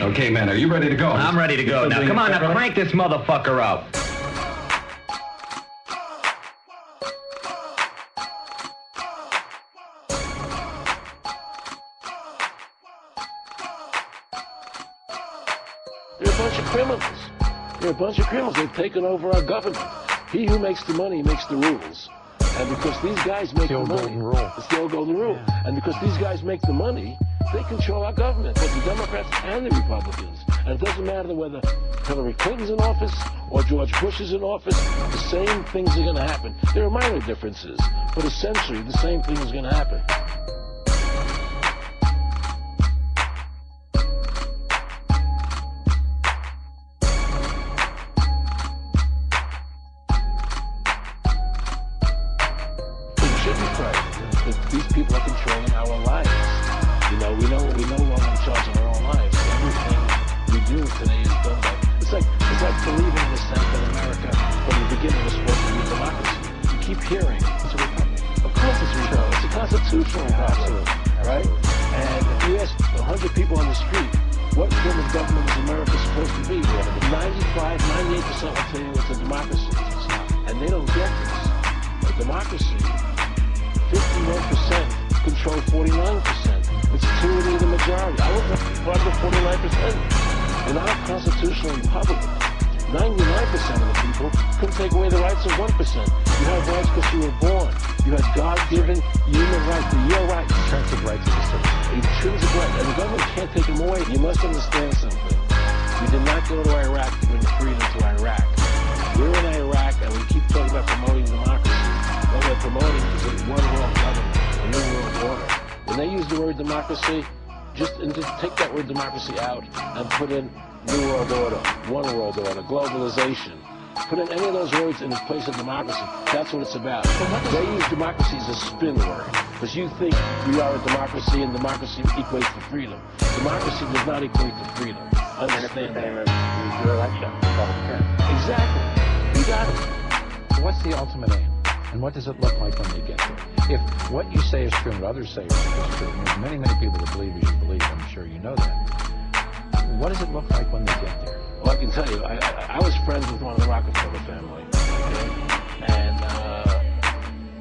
Okay, man, are you ready to go? I'm ready to go. Now, come on, now crank this motherfucker up. They're a bunch of criminals. They're a bunch of criminals. They've taken over our government. He who makes the money makes the rules. And because these guys make the money, it's the old golden rule. And because these guys make the money, they control our government, both the Democrats and the Republicans. And it doesn't matter whether Hillary Clinton's in office or George Bush is in office, the same things are going to happen. There are minor differences, but essentially the same thing is going to happen. These people are controlling our lives. You know, we know we're in charge of our own lives. Everything we do today is done by. It's like believing in the sense that America, from the beginning, was supposed to be a democracy. You keep hearing it's a republic. Of course, it's a republic. It's a constitutional republic, right? And if you ask 100 people on the street, what form of government is America supposed to be? 95, 98% will tell you it's a democracy, and they don't get this. A democracy. 51% control 49%. It's tyranny of the majority. I was part of the 49%. In our constitutional republic, 99% of the people couldn't take away the rights of 1%. You have rights because you were born. You had God-given human rights, your rights. Intrinsic rights of the citizen. Intrinsic rights. And the government can't take them away. You must understand something. We did not go to Iraq to bring freedom to Iraq. We're in Iraq and we keep talking about promoting democracy. What we're promoting is a one world government, a new world order. When they use the word democracy, just take that word democracy out and put in new world order, one world order, globalization. Put in any of those words in place of democracy. That's what it's about. They use democracy as a spin word because you think we are a democracy and democracy equates to freedom. Democracy does not equate to freedom. Understand that? Exactly. You got it. What's the ultimate aim? And what does it look like when they get there? If what you say is true and what others say is true, and there's many, many people that believe as you believe, I'm sure you know that. What does it look like when they get there? Well, I can tell you, I was friends with one of the Rockefeller family, okay? And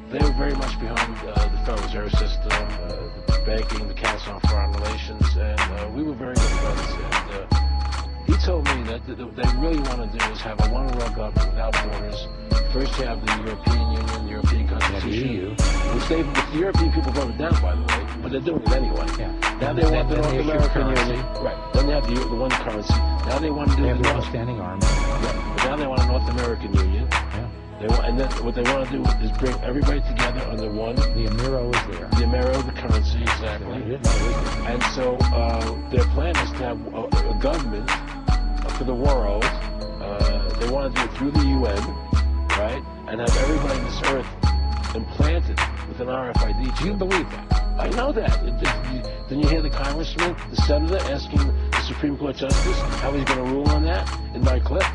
they were very much behind the Federal Reserve System, the banking, the Council on Foreign Relations, and we were very good friends. And he told me that what they really want to do is have a one-world government without borders. First you have the European Union, the European Constitution, which the European people voted down, by the way, but they're doing it anyway. Yeah. Now they want the North American Union. Right. Then they have the one currency. Now they want to do the standing army. Yeah. But now they want a North American Union. Yeah. They want, and then what they want to do is bring everybody together under one. The Amero is there. The Amero, the currency, exactly. And so their plan is to have a government for the world. They want to do it through the UN. Right? And have everybody on this earth implanted with an RFID chip. Do you believe that? I know that. Then you hear the congressman, the senator asking the Supreme Court Justice how he's going to rule on that in my clip?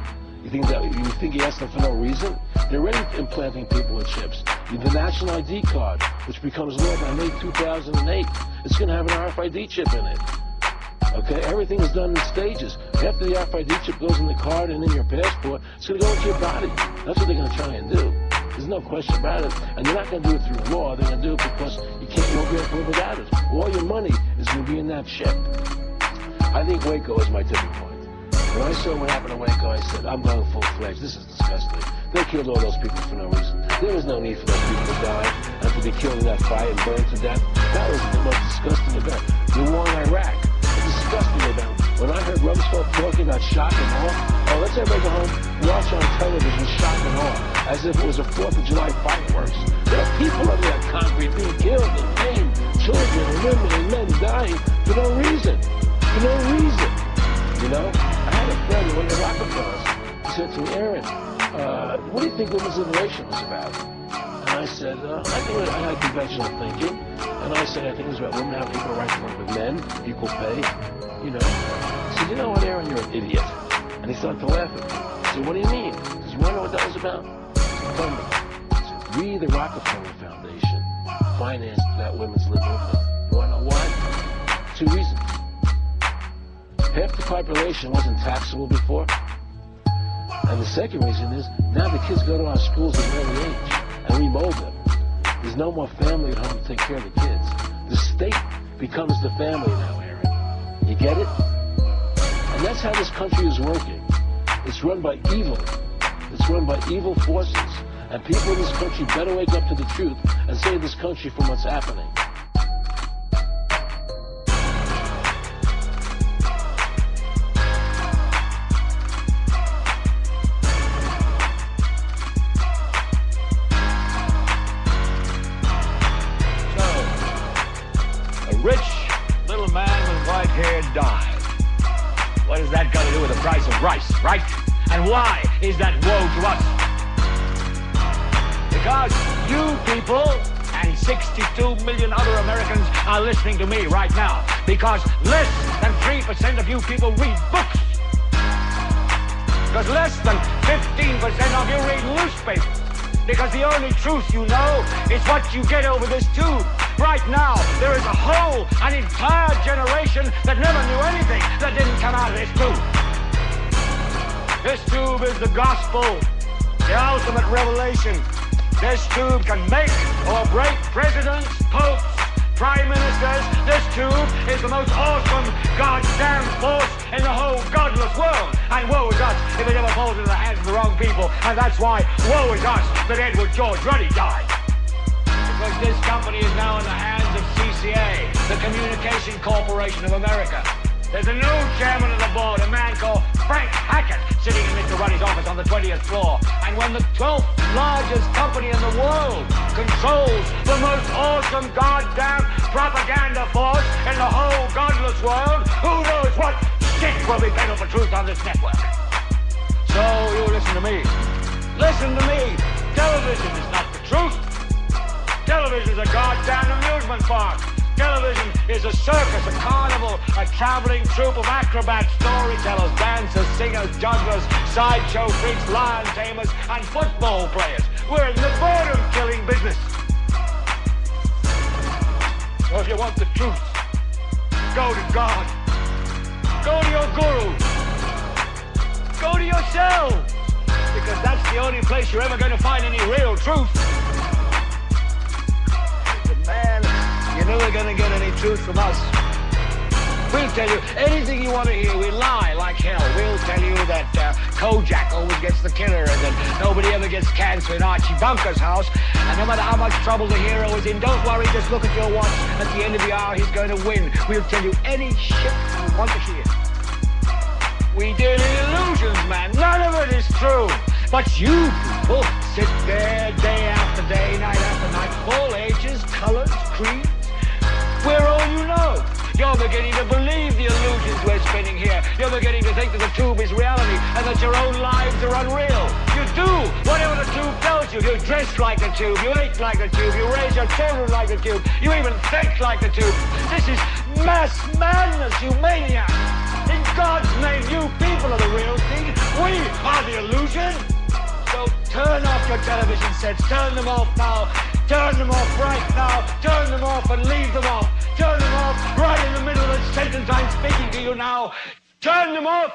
You think he asked them for no reason? They're already implanting people with chips. The national ID card, which becomes law by May 2008, it's going to have an RFID chip in it. Okay, everything is done in stages. After the RFID chip goes in the card and in your passport, it's going to go into your body. That's what they're going to try and do. There's no question about it. And they're not going to do it through law. They're going to do it because you won't be able to live without it. All your money is going to be in that chip. I think Waco is my tipping point. When I saw what happened to Waco, I said, I'm going full-fledged. This is disgusting. They killed all those people for no reason. There was no need for those people to die and to be killed in that fire and burned to death. That was the most disgusting event. The war in Iraq. Disgusting event. When I heard Rumsfeld talking about shock and awe, oh, let's everybody go home, watch on television shock and awe, as if it was a 4th of July fireworks. There are people under that concrete being killed and maimed, children and women and men dying for no reason. For no reason. You know? I had a friend, one of the Rockefellers, he said to me, Arron, what do you think women's liberation was about? And I said, I think I had conventional thinking. And I said, I think it was about women having equal rights to work with men, equal pay, you know. I said, you know what, Arron, you're an idiot. And he started to laugh at me. I said, what do you mean? Because you want to know what that was about? I said, we, the Rockefeller Foundation, financed that women's liberal movement. You want to know why? 2 reasons. Half the population wasn't taxable before. And the second reason is now the kids go to our schools at an early age and we mold them. There's no more family at home to take care of the kids. The state becomes the family now, Aaron. You get it? And that's how this country is working. It's run by evil. It's run by evil forces. And people in this country better wake up to the truth and save this country from what's happening. Rich little man with white hair died. What has that got to do with the price of rice, right? And why is that woe to us? Because you people and 62 million other Americans are listening to me right now. Because less than 3% of you people read books. Because less than 15% of you read newspapers. Because the only truth you know is what you get over this tube. Right now, there is an entire generation that never knew anything that didn't come out of this tube. This tube is the gospel, the ultimate revelation. This tube can make or break presidents, popes, prime ministers. This tube is the most awesome goddamn force in the whole godless world. And woe is us if it ever falls into the hands of the wrong people. And that's why woe is us that Edward George Ruddy died. Because this company is now in the hands of CCA, the Communication Corporation of America. There's a new chairman of the board, a man called Frank Hackett, sitting in Mr. Ruddy's office on the 20th floor. And when the 12th largest company in the world controls the most awesome goddamn propaganda force in the whole godless world, who knows what shit will be peddled for truth on this network. So you listen to me. Listen to me. Television is not the truth. Television is a goddamn amusement park. Television is a circus, a carnival, a traveling troupe of acrobats, storytellers, dancers, singers, jugglers, sideshow freaks, lion tamers, and football players. We're in the boredom-killing business. So if you want the truth, go to God. Go to your guru. Go to yourself. Because that's the only place you're ever going to find any real truth. Man, you're never gonna get any truth from us. We'll tell you anything you want to hear. We lie like hell. We'll tell you that Kojak always gets the killer and that nobody ever gets cancer in Archie Bunker's house. And no matter how much trouble the hero is in, don't worry, just look at your watch. At the end of the hour, he's going to win. We'll tell you any shit you want to hear. We deal in illusions, man. None of it is true. But you people sit there day after day, night after night, all ages, colors, creeds. We're all you know. You're beginning to believe the illusions we're spinning here. You're beginning to think that the tube is reality and that your own lives are unreal. You do whatever the tube tells you. You dress like the tube. You eat like the tube. You raise your children like the tube. You even think like the tube. This is mass madness, you maniacs. In God's name, you people are the real thing. We are the illusion. So turn off your television sets. Turn them off now. Turn them off right now. Turn them off and leave them off. Turn them off right in the middle of the sentence I'm speaking to you now. Turn them off.